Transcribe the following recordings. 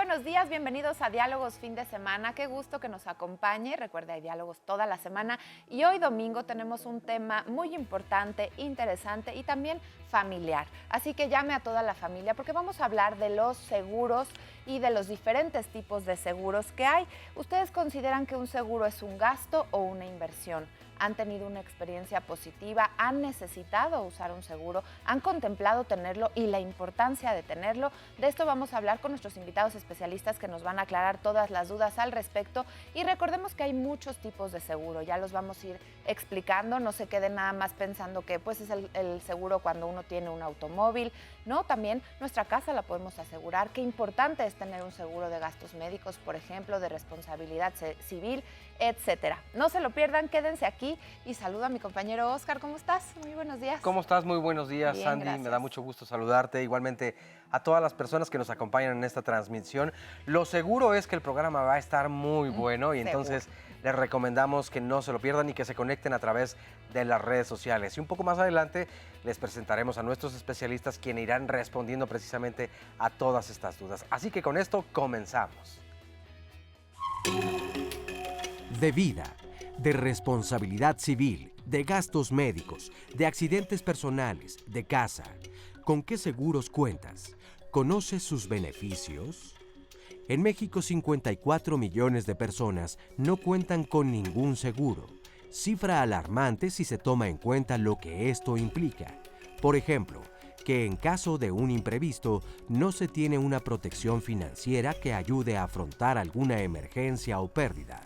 buenos días, bienvenidos a Diálogos Fin de Semana. Qué gusto que nos acompañe. Recuerda, hay diálogos toda la semana y hoy domingo tenemos un tema muy importante, interesante y también familiar. Así que llame a toda la familia porque vamos a hablar de los seguros y de los diferentes tipos de seguros que hay. ¿Ustedes consideran que un seguro es un gasto o una inversión? ¿Han tenido una experiencia positiva? ¿Han necesitado usar un seguro? ¿Han contemplado tenerlo y la importancia de tenerlo? De esto vamos a hablar con nuestros invitados especialistas que nos van a aclarar todas las dudas al respecto. Y recordemos que hay muchos tipos de seguro, ya los vamos a ir explicando. No se queden nada más pensando que pues es el seguro cuando uno tiene un automóvil. No, también nuestra casa la podemos asegurar. Qué importante es tener un seguro de gastos médicos, por ejemplo, de responsabilidad civil, etcétera. No se lo pierdan, quédense aquí. Y saludo a mi compañero Oscar. ¿Cómo estás? Muy buenos días. ¿Cómo estás? Muy buenos días, Bien, Sandy. gracias. Me da mucho gusto saludarte. Igualmente a todas las personas que nos acompañan en esta transmisión. Lo seguro es que el programa va a estar muy bueno y entonces les recomendamos que no se lo pierdan y que se conecten a través de las redes sociales. Y un poco más adelante les presentaremos a nuestros especialistas quienes irán respondiendo precisamente a todas estas dudas. Así que con esto comenzamos. De vida, de responsabilidad civil, de gastos médicos, de accidentes personales, de casa. ¿Con qué seguros cuentas? ¿Conoces sus beneficios? En México, 54 millones de personas no cuentan con ningún seguro. Cifra alarmante si se toma en cuenta lo que esto implica. Por ejemplo, que en caso de un imprevisto no se tiene una protección financiera que ayude a afrontar alguna emergencia o pérdida.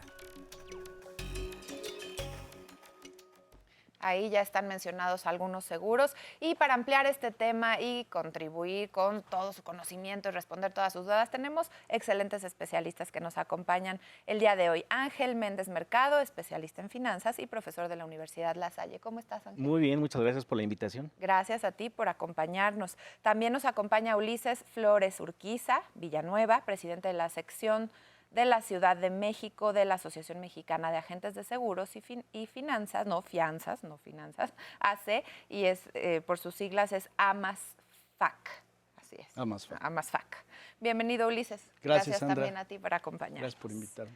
Ahí ya están mencionados algunos seguros y para ampliar este tema y contribuir con todo su conocimiento y responder todas sus dudas, tenemos excelentes especialistas que nos acompañan el día de hoy. Ángel Méndez Mercado, especialista en finanzas y profesor de la Universidad La Salle. ¿Cómo estás, Ángel? Muy bien, muchas gracias por la invitación. Gracias a ti por acompañarnos. También nos acompaña Ulises Flores Urquiza Villanueva, presidente de la sección de la Ciudad de México de la Asociación Mexicana de Agentes de Seguros y Finanzas, no finanzas, AC, y es por sus siglas es AMASFAC. Así es. AMASFAC. AMASFAC. Bienvenido, Ulises. Gracias, Sandra. También a ti por acompañarnos. Gracias por invitarme.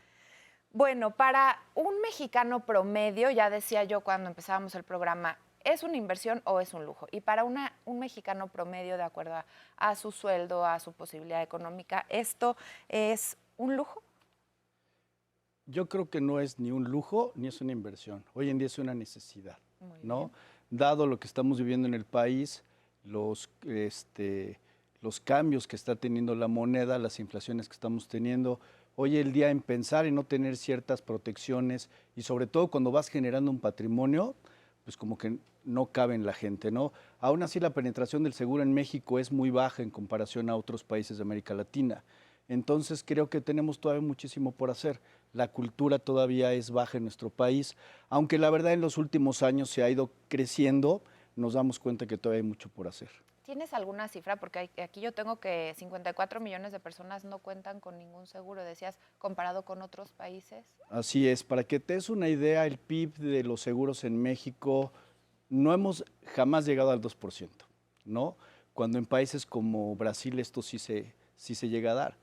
Bueno, para un mexicano promedio, ya decía yo cuando empezábamos el programa, ¿es una inversión o es un lujo? Y para un mexicano promedio, de acuerdo a su sueldo, a su posibilidad económica, ¿esto es un lujo? Yo creo que no es ni un lujo ni es una inversión. Hoy en día es una necesidad, ¿no? Bien. Dado lo que estamos viviendo en el país, los cambios que está teniendo la moneda, las inflaciones que estamos teniendo, hoy el día en pensar en no tener ciertas protecciones y sobre todo cuando vas generando un patrimonio, pues como que no cabe en la gente, ¿no? Aún así la penetración del seguro en México es muy baja en comparación a otros países de América Latina. Entonces creo que tenemos todavía muchísimo por hacer. La cultura todavía es baja en nuestro país, aunque la verdad en los últimos años se ha ido creciendo, nos damos cuenta que todavía hay mucho por hacer. ¿Tienes alguna cifra? Porque aquí yo tengo que 54 millones de personas no cuentan con ningún seguro, decías, comparado con otros países. Así es, para que te des una idea, el PIB de los seguros en México no hemos jamás llegado al 2%, ¿no? Cuando en países como Brasil esto sí se llega a dar.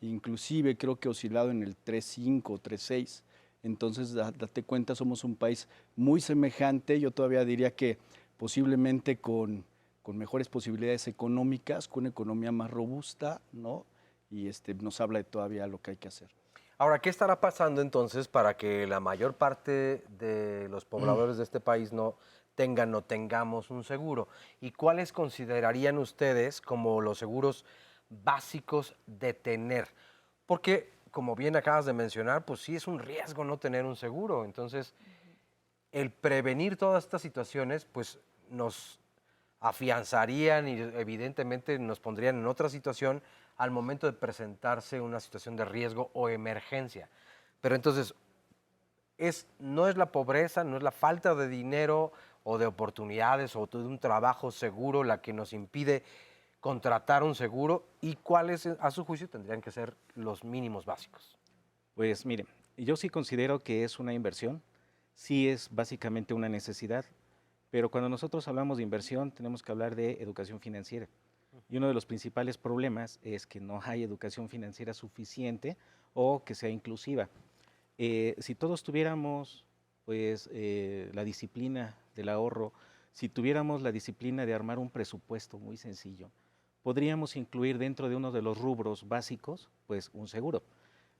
Inclusive creo que oscilado en el 3.5, 3.6. Entonces, date cuenta, somos un país muy semejante. Yo todavía diría que posiblemente con mejores posibilidades económicas, con una economía más robusta, ¿no? Y nos habla de todavía lo que hay que hacer. Ahora, ¿qué estará pasando entonces para que la mayor parte de los pobladores de este país no tengamos un seguro? ¿Y cuáles considerarían ustedes como los seguros básicos de tener? Porque, como bien acabas de mencionar, pues sí es un riesgo no tener un seguro. Entonces, el prevenir todas estas situaciones, pues nos afianzarían y evidentemente nos pondrían en otra situación al momento de presentarse una situación de riesgo o emergencia. Pero entonces, no es la pobreza, no es la falta de dinero o de oportunidades o de un trabajo seguro la que nos impide contratar un seguro, y cuáles a su juicio tendrían que ser los mínimos básicos. Pues mire, yo sí considero que es una inversión, sí es básicamente una necesidad, pero cuando nosotros hablamos de inversión tenemos que hablar de educación financiera. Y uno de los principales problemas es que no hay educación financiera suficiente o que sea inclusiva. Si todos tuviéramos pues, la disciplina del ahorro, si tuviéramos la disciplina de armar un presupuesto muy sencillo, podríamos incluir dentro de uno de los rubros básicos pues, un seguro.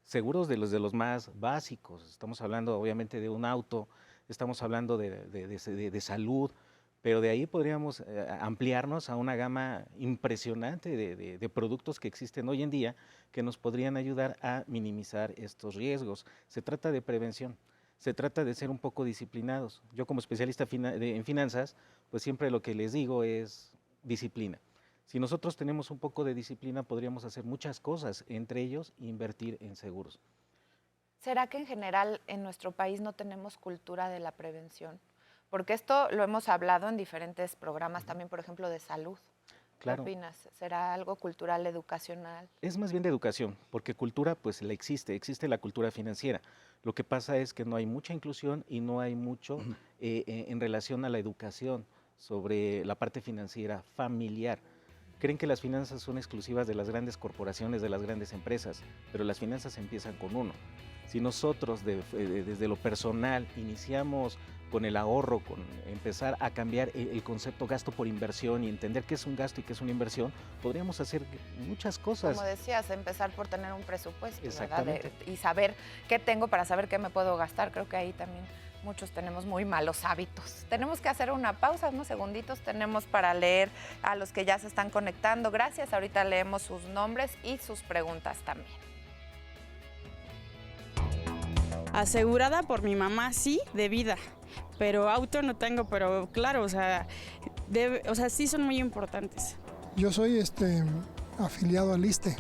Seguros de los más básicos. Estamos hablando obviamente de un auto, estamos hablando de salud, pero de ahí podríamos ampliarnos a una gama impresionante de productos que existen hoy en día que nos podrían ayudar a minimizar estos riesgos. Se trata de prevención, se trata de ser un poco disciplinados. Yo como especialista en finanzas, pues siempre lo que les digo es disciplina. Si nosotros tenemos un poco de disciplina, podríamos hacer muchas cosas, entre ellos invertir en seguros. ¿Será que en general en nuestro país no tenemos cultura de la prevención? Porque esto lo hemos hablado en diferentes programas también, por ejemplo, de salud. Claro. ¿Qué opinas? ¿Será algo cultural, educacional? Es más bien de educación, porque cultura pues la existe la cultura financiera. Lo que pasa es que no hay mucha inclusión y no hay mucho en relación a la educación sobre la parte financiera familiar. Creen que las finanzas son exclusivas de las grandes corporaciones, de las grandes empresas, pero las finanzas empiezan con uno. Si nosotros desde lo personal iniciamos con el ahorro, con empezar a cambiar el concepto gasto por inversión y entender qué es un gasto y qué es una inversión, podríamos hacer muchas cosas. Como decías, empezar por tener un presupuesto, ¿verdad? Exactamente. Y saber qué tengo para saber qué me puedo gastar. Creo que ahí también muchos tenemos muy malos hábitos. Tenemos que hacer una pausa, unos segunditos tenemos para leer a los que ya se están conectando. Gracias, ahorita leemos sus nombres y sus preguntas también. Asegurada por mi mamá, sí, de vida, pero auto no tengo, pero claro, o sea, sí son muy importantes. Yo soy afiliado al ISSSTE,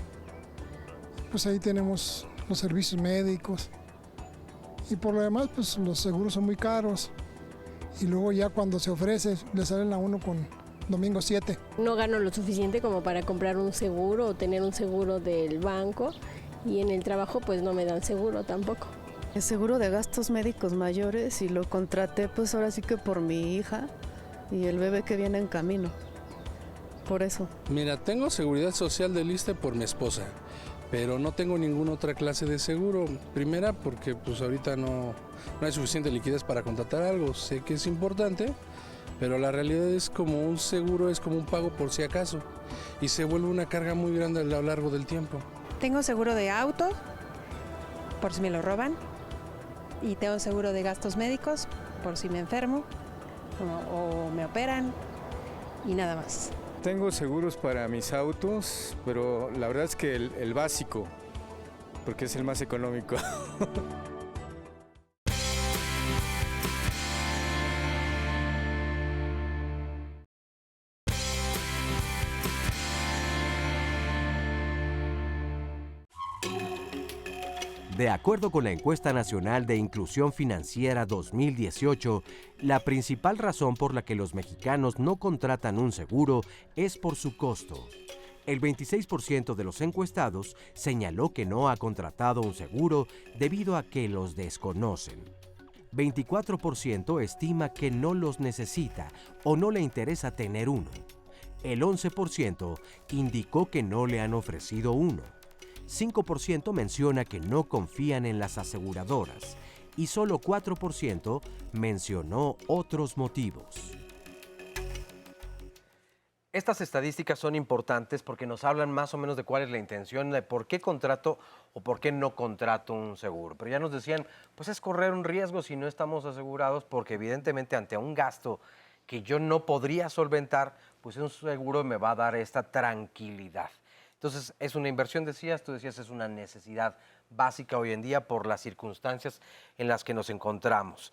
pues ahí tenemos los servicios médicos y por lo demás pues los seguros son muy caros y luego ya cuando se ofrece le salen a uno con domingo 7. No gano lo suficiente como para comprar un seguro o tener un seguro del banco y en el trabajo pues no me dan seguro tampoco. El seguro de gastos médicos mayores y lo contraté pues ahora sí que por mi hija y el bebé que viene en camino, por eso. Mira, tengo seguridad social del ISSSTE por mi esposa, pero no tengo ninguna otra clase de seguro. Primera porque pues ahorita no hay suficiente liquidez para contratar algo, sé que es importante, pero la realidad es como un seguro, es como un pago por si acaso y se vuelve una carga muy grande a lo largo del tiempo. Tengo seguro de auto, por si me lo roban. Y tengo seguro de gastos médicos por si me enfermo o me operan y nada más. Tengo seguros para mis autos, pero la verdad es que el básico, porque es el más económico. De acuerdo con la Encuesta Nacional de Inclusión Financiera 2018, la principal razón por la que los mexicanos no contratan un seguro es por su costo. El 26% de los encuestados señaló que no ha contratado un seguro debido a que los desconocen. 24% estima que no los necesita o no le interesa tener uno. El 11% indicó que no le han ofrecido uno. 5% menciona que no confían en las aseguradoras y solo 4% mencionó otros motivos. Estas estadísticas son importantes porque nos hablan más o menos de cuál es la intención, de por qué contrato o por qué no contrato un seguro. Pero ya nos decían, pues es correr un riesgo si no estamos asegurados porque evidentemente ante un gasto que yo no podría solventar, pues un seguro me va a dar esta tranquilidad. Entonces, es una inversión, tú decías, es una necesidad básica hoy en día por las circunstancias en las que nos encontramos.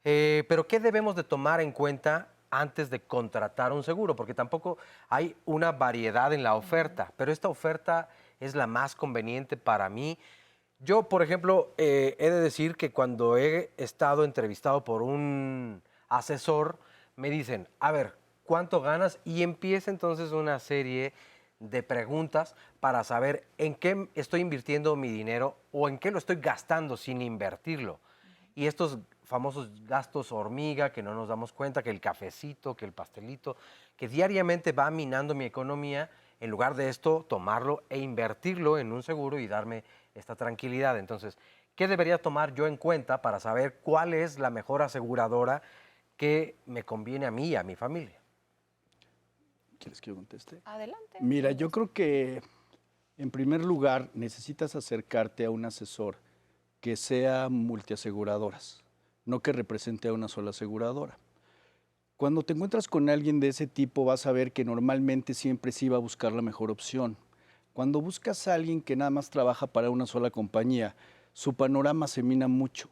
Pero, ¿qué debemos de tomar en cuenta antes de contratar un seguro? Porque tampoco hay una variedad en la oferta, pero esta oferta es la más conveniente para mí. Yo, por ejemplo, he de decir que cuando he estado entrevistado por un asesor, me dicen, a ver, ¿cuánto ganas? Y empieza entonces una serie de preguntas para saber en qué estoy invirtiendo mi dinero o en qué lo estoy gastando sin invertirlo. Y estos famosos gastos hormiga que no nos damos cuenta, que el cafecito, que el pastelito, que diariamente va minando mi economía, en lugar de esto, tomarlo e invertirlo en un seguro y darme esta tranquilidad. Entonces, ¿qué debería tomar yo en cuenta para saber cuál es la mejor aseguradora que me conviene a mí y a mi familia? ¿Quieres que yo conteste? Adelante. Mira, yo creo que en primer lugar necesitas acercarte a un asesor que sea multiaseguradoras, no que represente a una sola aseguradora. Cuando te encuentras con alguien de ese tipo vas a ver que normalmente siempre sí va a buscar la mejor opción. Cuando buscas a alguien que nada más trabaja para una sola compañía, su panorama se mina mucho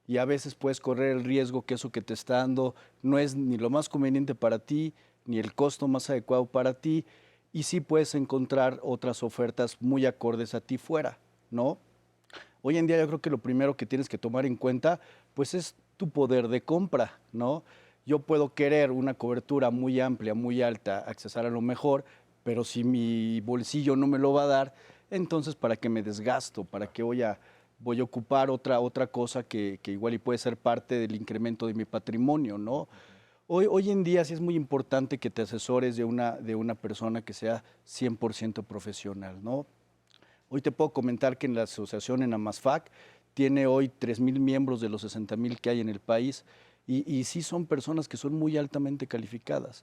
y a veces puedes correr el riesgo que eso que te está dando no es ni lo más conveniente para ti, ni el costo más adecuado para ti, y sí puedes encontrar otras ofertas muy acordes a ti fuera, ¿no? Hoy en día yo creo que lo primero que tienes que tomar en cuenta, pues es tu poder de compra, ¿no? Yo puedo querer una cobertura muy amplia, muy alta, accesar a lo mejor, pero si mi bolsillo no me lo va a dar, entonces ¿para qué me desgasto? ¿Para qué voy a ocupar otra cosa que igual y puede ser parte del incremento de mi patrimonio, ¿no? Hoy en día sí es muy importante que te asesores de una persona que sea 100% profesional, ¿no? Hoy te puedo comentar que en la asociación, en AMASFAC, tiene hoy 3,000 miembros de los 60,000 que hay en el país y sí son personas que son muy altamente calificadas.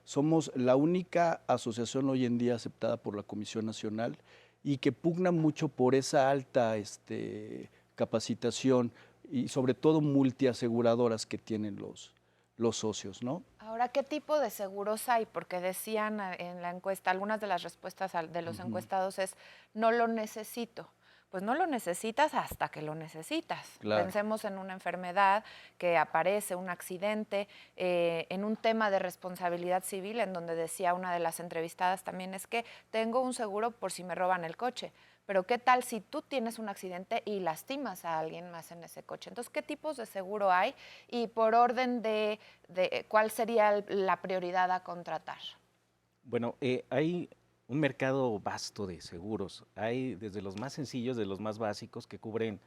Somos la única asociación hoy en día aceptada por la Comisión Nacional y que pugna mucho por esa alta capacitación y sobre todo multiaseguradoras que tienen los socios, ¿no? Ahora, ¿qué tipo de seguros hay? Porque decían en la encuesta, algunas de las respuestas de los encuestados es, no lo necesito. Pues no lo necesitas hasta que lo necesitas. Claro. Pensemos en una enfermedad que aparece, un accidente, en un tema de responsabilidad civil, en donde decía una de las entrevistadas también, es que tengo un seguro por si me roban el coche. Pero ¿qué tal si tú tienes un accidente y lastimas a alguien más en ese coche? Entonces, ¿qué tipos de seguro hay? Y por orden de ¿cuál sería la prioridad a contratar? Bueno, hay un mercado vasto de seguros. Hay desde los más sencillos, de los más básicos, que cubren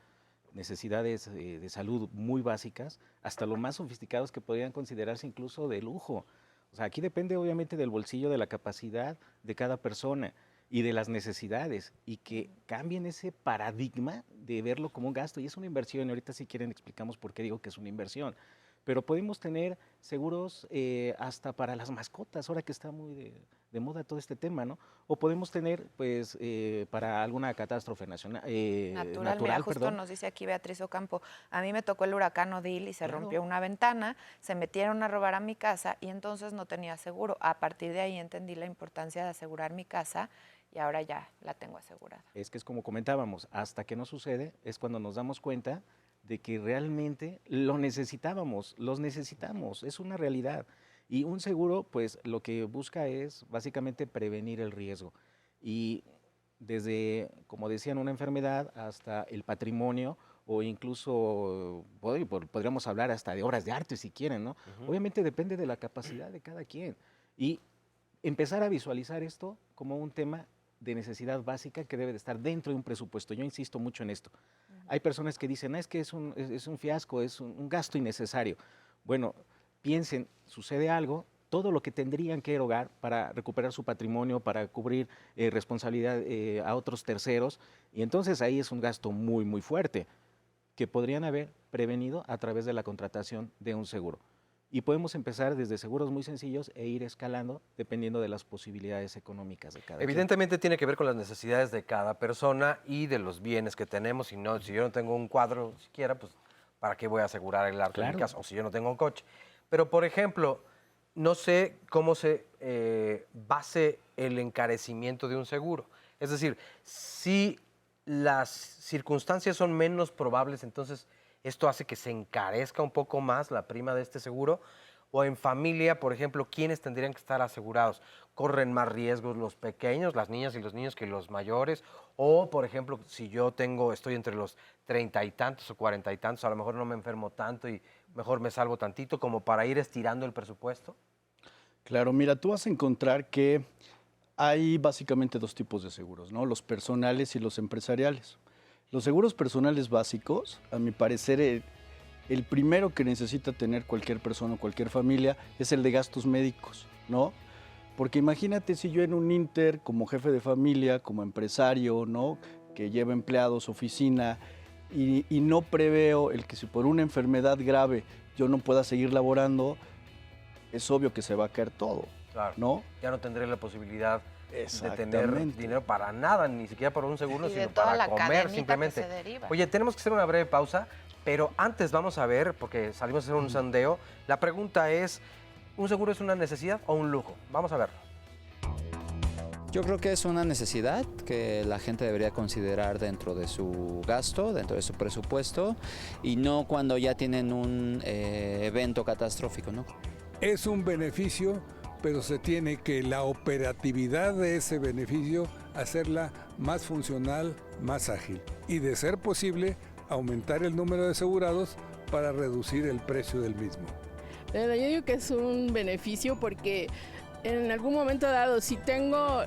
necesidades de salud muy básicas, hasta los más sofisticados que podrían considerarse incluso de lujo. O sea, aquí depende obviamente del bolsillo, de la capacidad de cada persona y de las necesidades, y que cambien ese paradigma de verlo como un gasto. Y es una inversión, y ahorita si quieren explicamos por qué digo que es una inversión. Pero podemos tener seguros hasta para las mascotas, ahora que está muy de moda todo este tema, ¿no? O podemos tener, pues, para alguna catástrofe natural, Mira, justo perdón. nos dice aquí Beatriz Ocampo, a mí me tocó el huracán Odil y se Claro. rompió una ventana, se metieron a robar a mi casa y entonces no tenía seguro. A partir de ahí entendí la importancia de asegurar mi casa y ahora ya la tengo asegurada. Es que es como comentábamos, hasta que no sucede es cuando nos damos cuenta de que realmente los necesitamos, es una realidad. Y un seguro, pues, lo que busca es básicamente prevenir el riesgo. Y desde, como decían, una enfermedad hasta el patrimonio, o incluso, podríamos hablar hasta de obras de arte si quieren, ¿no? Obviamente depende de la capacidad de cada quien. Y empezar a visualizar esto como un tema de necesidad básica que debe de estar dentro de un presupuesto. Yo insisto mucho en esto. Hay personas que dicen, es que es un fiasco, es un gasto innecesario. Bueno, piensen, sucede algo, todo lo que tendrían que erogar para recuperar su patrimonio, para cubrir responsabilidad a otros terceros, y entonces ahí es un gasto muy, muy fuerte, que podrían haber prevenido a través de la contratación de un seguro. Y podemos empezar desde seguros muy sencillos e ir escalando dependiendo de las posibilidades económicas de cada Evidentemente tiene que ver con las necesidades de cada persona y de los bienes que tenemos. Si yo no tengo un cuadro siquiera, pues ¿para qué voy a asegurar el arte de mi casa? O si yo no tengo un coche. Pero, por ejemplo, no sé cómo se base el encarecimiento de un seguro. Es decir, si las circunstancias son menos probables, entonces esto hace que se encarezca un poco más la prima de este seguro. O en familia, por ejemplo, ¿quiénes tendrían que estar asegurados? ¿Corren más riesgos los pequeños, las niñas y los niños, que los mayores? O, por ejemplo, si yo estoy entre los 30 y tantos o 40 y tantos, a lo mejor no me enfermo tanto y mejor me salvo tantito, como para ir estirando el presupuesto. Claro, mira, tú vas a encontrar que hay básicamente dos tipos de seguros, ¿no? Los personales y los empresariales. Los seguros personales básicos, a mi parecer, el primero que necesita tener cualquier persona o cualquier familia es el de gastos médicos, ¿no? Porque imagínate si yo en un Inter, como jefe de familia, como empresario, ¿no? Que lleva empleados, oficina, y no preveo el que si por una enfermedad grave yo no pueda seguir laborando, es obvio que se va a caer todo, Claro. ¿no? Ya no tendré la posibilidad de tener Exactamente. dinero para nada, ni siquiera para un seguro, Y de sino toda para la comer cadenita que simplemente. se deriva. Oye, tenemos que hacer una breve pausa, pero antes vamos a ver, porque salimos a hacer un sondeo, la pregunta es, ¿un seguro es una necesidad o un lujo? Vamos a verlo. Yo creo que es una necesidad que la gente debería considerar dentro de su gasto, dentro de su presupuesto, y no cuando ya tienen un evento catastrófico, ¿no? Es un beneficio, pero se tiene que la operatividad de ese beneficio hacerla más funcional, más ágil. Y de ser posible, aumentar el número de asegurados para reducir el precio del mismo. Pero yo digo que es un beneficio porque en algún momento dado, si tengo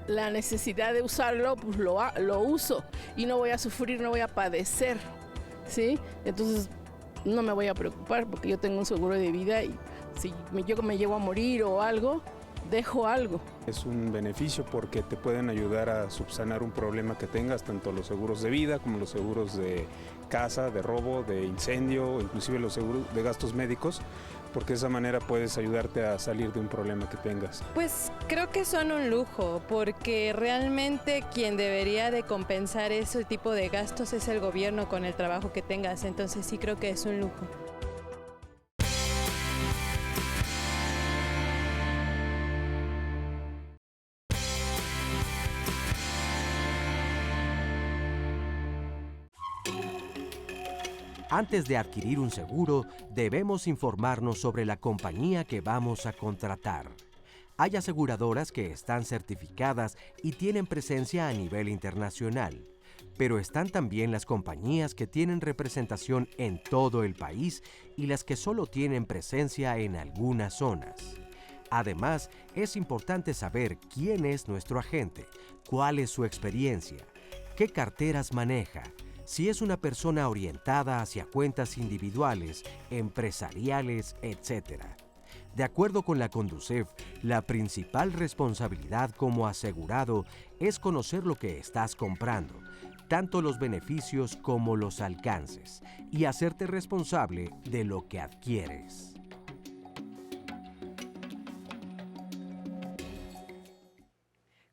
la necesidad de usarlo, pues lo uso y no voy a sufrir, no voy a padecer, ¿sí? Entonces no me voy a preocupar porque yo tengo un seguro de vida y si yo me llevo a morir o algo, dejo algo. Es un beneficio porque te pueden ayudar a subsanar un problema que tengas, tanto los seguros de vida como los seguros de casa, de robo, de incendio, inclusive los seguros de gastos médicos, porque de esa manera puedes ayudarte a salir de un problema que tengas. Pues creo que son un lujo, porque realmente quien debería de compensar ese tipo de gastos es el gobierno con el trabajo que tengas, entonces sí creo que es un lujo. Antes de adquirir un seguro, debemos informarnos sobre la compañía que vamos a contratar. Hay aseguradoras que están certificadas y tienen presencia a nivel internacional, pero están también las compañías que tienen representación en todo el país y las que solo tienen presencia en algunas zonas. Además, es importante saber quién es nuestro agente, cuál es su experiencia, qué carteras maneja, si es una persona orientada hacia cuentas individuales, empresariales, etc. De acuerdo con la Conducef, la principal responsabilidad como asegurado es conocer lo que estás comprando, tanto los beneficios como los alcances, y hacerte responsable de lo que adquieres.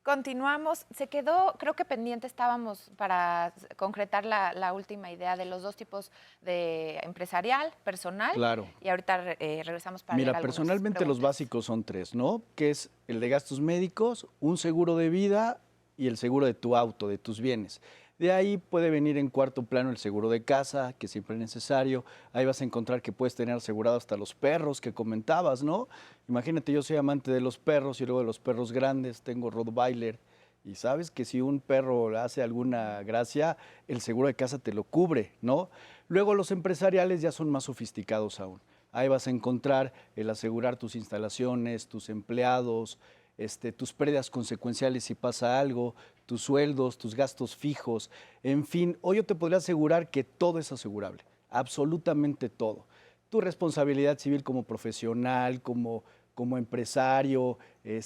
Continuamos. Se quedó, creo que pendiente estábamos para concretar la última idea de los dos tipos de empresarial, personal. Claro. Y ahorita regresamos para Mira, leer algunas personalmente los preguntas. básicos son tres, ¿no? Que es el de gastos médicos, un seguro de vida y el seguro de tu auto, de tus bienes. De ahí puede venir en cuarto plano el seguro de casa, que siempre es necesario. Ahí vas a encontrar que puedes tener asegurado hasta los perros que comentabas, ¿no? Imagínate, yo soy amante de los perros y luego de los perros grandes, tengo Rottweiler. Y sabes que si un perro hace alguna gracia, el seguro de casa te lo cubre, ¿no? Luego los empresariales ya son más sofisticados aún. Ahí vas a encontrar el asegurar tus instalaciones, tus empleados, tus pérdidas consecuenciales si pasa algo, tus sueldos, tus gastos fijos, en fin. Hoy yo te podría asegurar que todo es asegurable, absolutamente todo. Tu responsabilidad civil como profesional, como empresario, en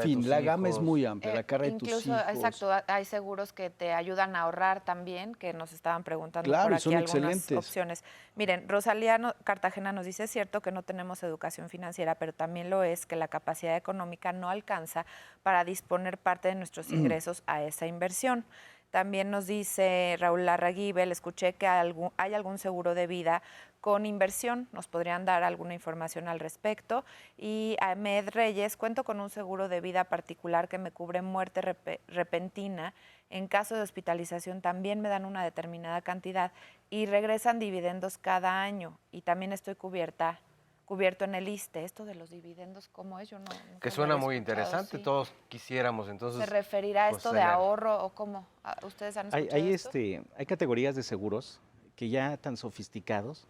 fin, la gama es muy amplia, la carrera de tus hijos. Incluso, exacto, hay seguros que te ayudan a ahorrar también, que nos estaban preguntando Claro, por y aquí son algunas excelentes. opciones. Miren, Rosalía Cartagena nos dice, es cierto que no tenemos educación financiera, pero también lo es que la capacidad económica no alcanza para disponer parte de nuestros ingresos a esa inversión. También nos dice Raúl Larraguibel, escuché que hay algún seguro de vida con inversión. ¿Nos podrían dar alguna información al respecto? Y Ahmed Reyes, cuento con un seguro de vida particular que me cubre muerte repentina. En caso de hospitalización también me dan una determinada cantidad y regresan dividendos cada año. Y también estoy cubierto en el ISSSTE. Esto de los dividendos, ¿cómo es? Yo no Que suena muy interesante, sí. Todos quisiéramos entonces. ¿Se referirá a esto de ahorro o cómo? ¿Ustedes han escuchado esto? Hay categorías de seguros que ya tan sofisticados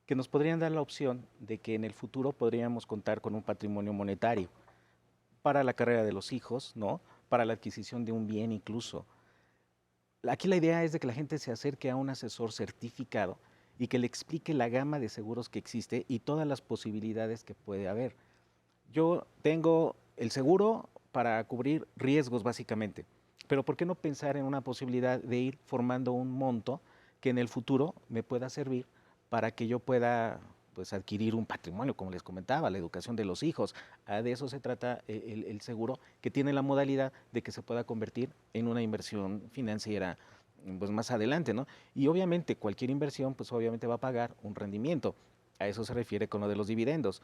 que nos podrían dar la opción de que en el futuro podríamos contar con un patrimonio monetario para la carrera de los hijos, ¿no? Para la adquisición de un bien incluso. Aquí la idea es de que la gente se acerque a un asesor certificado y que le explique la gama de seguros que existe y todas las posibilidades que puede haber. Yo tengo el seguro para cubrir riesgos básicamente, pero ¿por qué no pensar en una posibilidad de ir formando un monto que en el futuro me pueda servir para que yo pueda pues, adquirir un patrimonio, como les comentaba, la educación de los hijos? De eso se trata el seguro, que tiene la modalidad de que se pueda convertir en una inversión financiera pues, más adelante, ¿no? Y obviamente cualquier inversión pues obviamente va a pagar un rendimiento. A eso se refiere con lo de los dividendos.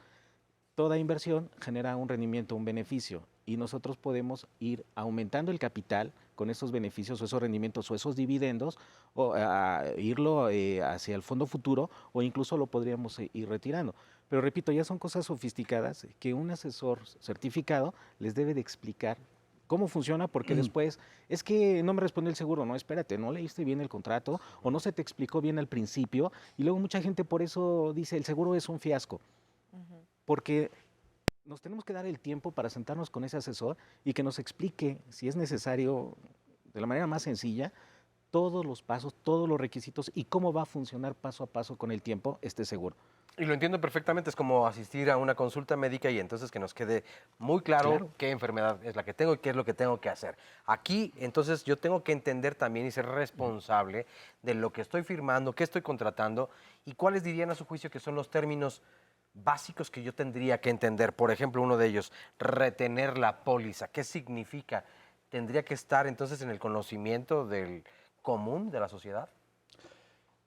Toda inversión genera un rendimiento, un beneficio, y nosotros podemos ir aumentando el capital con esos beneficios o esos rendimientos o esos dividendos, o irlo hacia el fondo futuro, o incluso lo podríamos ir retirando. Pero repito, ya son cosas sofisticadas que un asesor certificado les debe de explicar cómo funciona, porque después, es que no me respondió el seguro, no, espérate, no leíste bien el contrato, o no se te explicó bien al principio, y luego mucha gente por eso dice, el seguro es un fiasco. Porque nos tenemos que dar el tiempo para sentarnos con ese asesor y que nos explique, si es necesario, de la manera más sencilla, todos los pasos, todos los requisitos y cómo va a funcionar paso a paso con el tiempo este seguro. Y lo entiendo perfectamente, es como asistir a una consulta médica y entonces que nos quede muy claro qué enfermedad es la que tengo y qué es lo que tengo que hacer. Aquí, entonces, yo tengo que entender también y ser responsable de lo que estoy firmando, qué estoy contratando y cuáles dirían a su juicio que son los términos básicos que yo tendría que entender. Por ejemplo, uno de ellos, retener la póliza. ¿Qué significa? ¿Tendría que estar entonces en el conocimiento del común de la sociedad?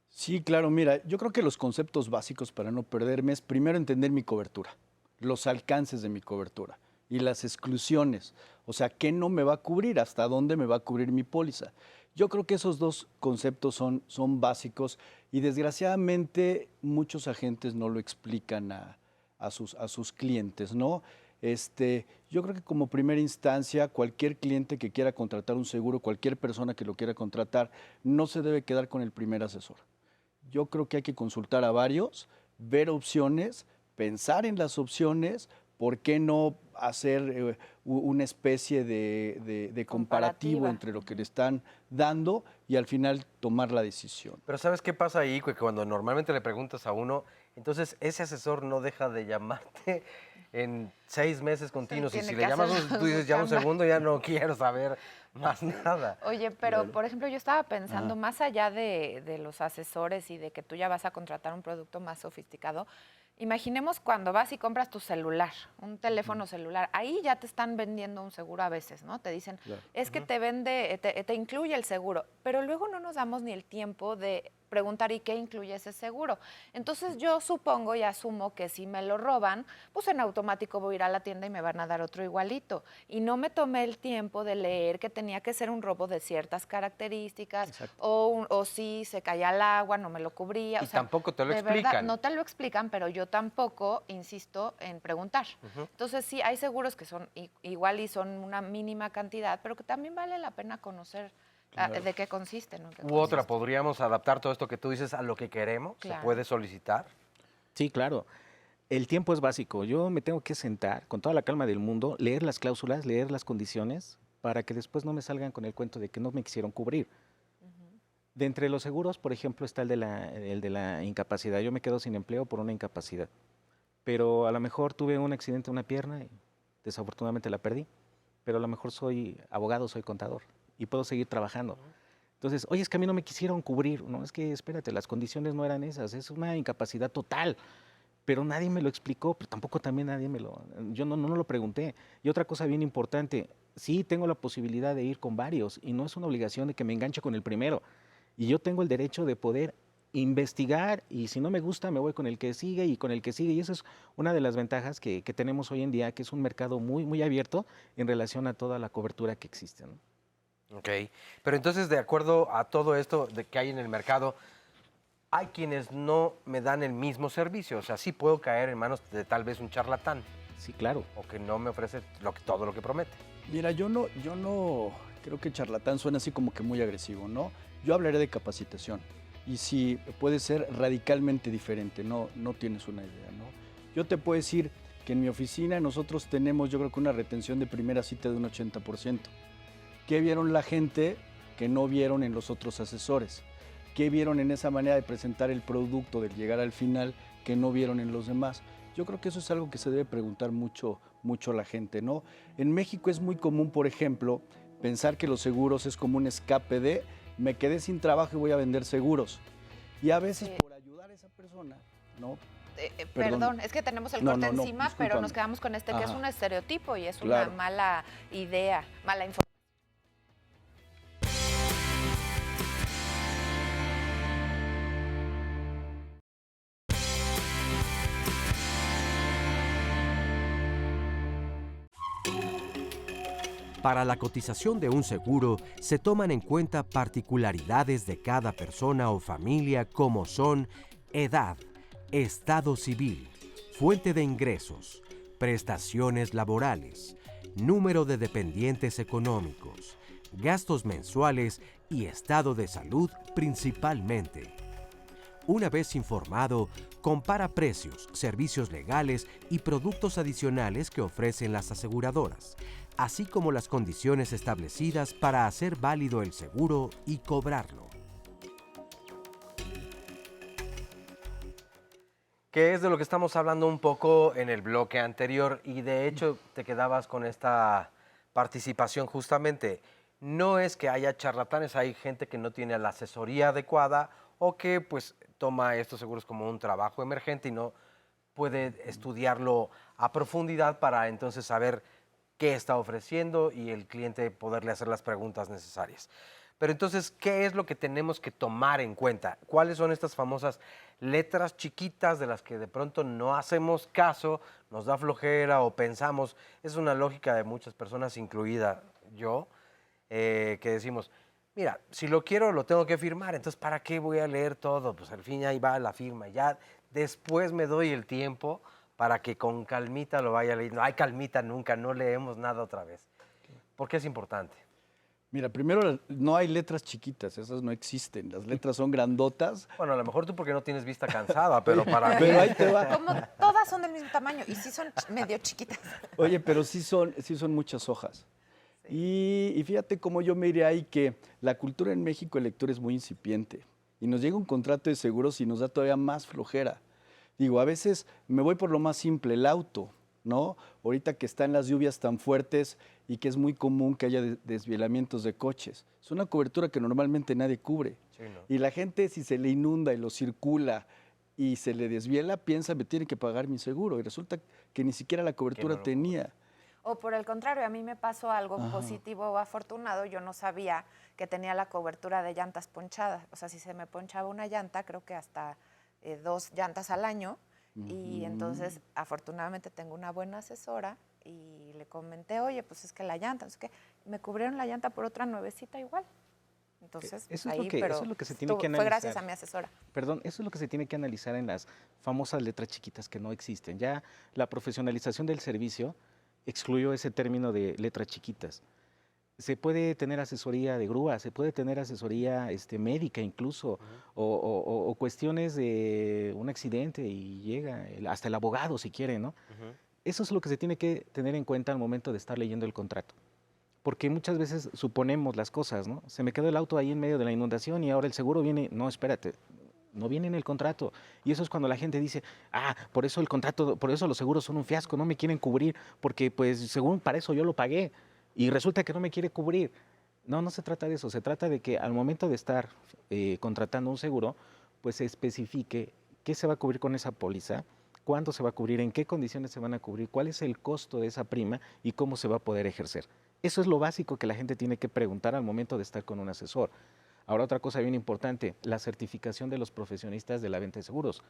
Sí, claro, mira, yo creo que los conceptos básicos para no perderme es primero entender mi cobertura, los alcances de mi cobertura y las exclusiones, o sea, qué no me va a cubrir, hasta dónde me va a cubrir mi póliza. Yo creo que esos dos conceptos son básicos y desgraciadamente muchos agentes no lo explican a sus clientes, ¿no? Yo creo que como primera instancia, cualquier cliente que quiera contratar un seguro, cualquier persona que lo quiera contratar, no se debe quedar con el primer asesor. Yo creo que hay que consultar a varios, ver opciones, pensar en las opciones, ¿por qué no hacer una especie de comparativo entre lo que le están dando y al final tomar la decisión? Pero ¿sabes qué pasa ahí? Que cuando normalmente le preguntas a uno, entonces ese asesor no deja de llamarte en 6 meses continuos. Y si le llamas, tú dices, ya un segundo, ya no quiero saber más nada. Oye, pero por ejemplo, yo estaba pensando, más allá de los asesores y de que tú ya vas a contratar un producto más sofisticado, imaginemos cuando vas y compras tu celular, un teléfono celular, ahí ya te están vendiendo un seguro a veces, ¿no? Te dicen, es que te incluye el seguro, pero luego no nos damos ni el tiempo de preguntar ¿y qué incluye ese seguro? Entonces yo supongo y asumo que si me lo roban, pues en automático voy a ir a la tienda y me van a dar otro igualito. Y no me tomé el tiempo de leer que tenía que ser un robo de ciertas características, o si se caía al agua, no me lo cubría. Y tampoco te lo explican. Verdad, no te lo explican, pero yo tampoco insisto en preguntar. Entonces sí, hay seguros que son igual y son una mínima cantidad, pero que también vale la pena conocer de qué consiste, ¿no? U otra, ¿podríamos adaptar todo esto que tú dices a lo que queremos? ¿Se puede solicitar? Sí, claro. El tiempo es básico. Yo me tengo que sentar con toda la calma del mundo, leer las cláusulas, leer las condiciones, para que después no me salgan con el cuento de que no me quisieron cubrir. De entre los seguros, por ejemplo, está el de la incapacidad. Yo me quedo sin empleo por una incapacidad. Pero a lo mejor tuve un accidente en una pierna y desafortunadamente la perdí. Pero a lo mejor soy abogado, soy contador y puedo seguir trabajando. Entonces, oye, es que a mí no me quisieron cubrir. No, es que espérate, las condiciones no eran esas. Es una incapacidad total. Pero nadie me lo explicó, pero tampoco también yo no lo pregunté. Y otra cosa bien importante, sí tengo la posibilidad de ir con varios y no es una obligación de que me enganche con el primero. Y yo tengo el derecho de poder investigar y si no me gusta me voy con el que sigue y con el que sigue. Y esa es una de las ventajas que tenemos hoy en día, que es un mercado muy, muy abierto en relación a toda la cobertura que existe, ¿no? Ok, pero entonces de acuerdo a todo esto que hay en el mercado, hay quienes no me dan el mismo servicio, o sea, sí puedo caer en manos de tal vez un charlatán. Sí, claro. O que no me ofrece todo lo que promete. Mira, yo no creo que charlatán suena así como que muy agresivo, ¿no? Yo hablaré de capacitación y si puede ser radicalmente diferente, no tienes una idea, ¿no? Yo te puedo decir que en mi oficina nosotros tenemos, yo creo que una retención de primera cita de un 80%. ¿Qué vieron la gente que no vieron en los otros asesores? ¿Qué vieron en esa manera de presentar el producto, de llegar al final, que no vieron en los demás? Yo creo que eso es algo que se debe preguntar mucho a la gente, ¿no? En México es muy común, por ejemplo, pensar que los seguros es como un escape de me quedé sin trabajo y voy a vender seguros. Y a veces por ayudar a esa persona, ¿no? Perdón, es que tenemos el corte encima, pero nos quedamos con que es un estereotipo y es una mala idea, mala información. Para la cotización de un seguro se toman en cuenta particularidades de cada persona o familia como son edad, estado civil, fuente de ingresos, prestaciones laborales, número de dependientes económicos, gastos mensuales y estado de salud principalmente. Una vez informado, compara precios, servicios legales y productos adicionales que ofrecen las aseguradoras, así como las condiciones establecidas para hacer válido el seguro y cobrarlo. Que es de lo que estamos hablando un poco en el bloque anterior y de hecho te quedabas con esta participación justamente. No es que haya charlatanes, hay gente que no tiene la asesoría adecuada o que pues toma estos seguros como un trabajo emergente y no puede estudiarlo a profundidad para entonces saber qué está ofreciendo y el cliente poderle hacer las preguntas necesarias. Pero entonces, ¿qué es lo que tenemos que tomar en cuenta? ¿Cuáles son estas famosas letras chiquitas de las que de pronto no hacemos caso, nos da flojera o pensamos? Es una lógica de muchas personas, incluida yo, que decimos, mira, si lo quiero lo tengo que firmar, entonces ¿para qué voy a leer todo? Pues al fin ahí va la firma, ya después me doy el tiempo para que con calmita lo vaya leyendo. Ay, calmita nunca, no leemos nada otra vez. ¿Por qué es importante? Mira, primero no hay letras chiquitas, esas no existen, las letras son grandotas. Bueno, a lo mejor tú porque no tienes vista cansada, pero para mí... Pero ahí te va. Como todas son del mismo tamaño y sí son medio chiquitas. Oye, pero sí son muchas hojas. Sí. Y fíjate cómo yo me iré ahí que la cultura en México de lectura es muy incipiente y nos llega un contrato de seguros y nos da todavía más flojera. Digo, a veces me voy por lo más simple, el auto, ¿no? Ahorita que están las lluvias tan fuertes y que es muy común que haya desvielamientos de coches. Es una cobertura que normalmente nadie cubre. Sí, ¿no? Y la gente, si se le inunda y lo circula y se le desviela, piensa, me tiene que pagar mi seguro. Y resulta que ni siquiera la cobertura tenía. O por el contrario, a mí me pasó algo positivo o afortunado. Yo no sabía que tenía la cobertura de llantas ponchadas. O sea, si se me ponchaba una llanta, creo que hasta 2 llantas al año. Y entonces, afortunadamente, tengo una buena asesora y le comenté, oye, pues es que la llanta, es que me cubrieron la llanta por otra nuevecita igual. Entonces, eso ahí, es lo que se tiene que analizar. Fue gracias a mi asesora. Perdón, eso es lo que se tiene que analizar en las famosas letras chiquitas que no existen. Ya la profesionalización del servicio excluyó ese término de letras chiquitas. Se puede tener asesoría de grúa, se puede tener asesoría médica incluso, o cuestiones de un accidente y llega hasta el abogado si quiere, ¿no? Eso es lo que se tiene que tener en cuenta al momento de estar leyendo el contrato. Porque muchas veces suponemos las cosas, ¿no? Se me quedó el auto ahí en medio de la inundación y ahora el seguro viene, no, espérate, no viene en el contrato. Y eso es cuando la gente dice, por eso el contrato, por eso los seguros son un fiasco, no me quieren cubrir, porque pues según para eso yo lo pagué. Y resulta que no me quiere cubrir. No, no se trata de eso. Se trata de que al momento de estar contratando un seguro, pues se especifique qué se va a cubrir con esa póliza, cuánto se va a cubrir, en qué condiciones se van a cubrir, cuál es el costo de esa prima y cómo se va a poder ejercer. Eso es lo básico que la gente tiene que preguntar al momento de estar con un asesor. Ahora, otra cosa bien importante, la certificación de los profesionistas de la venta de seguros.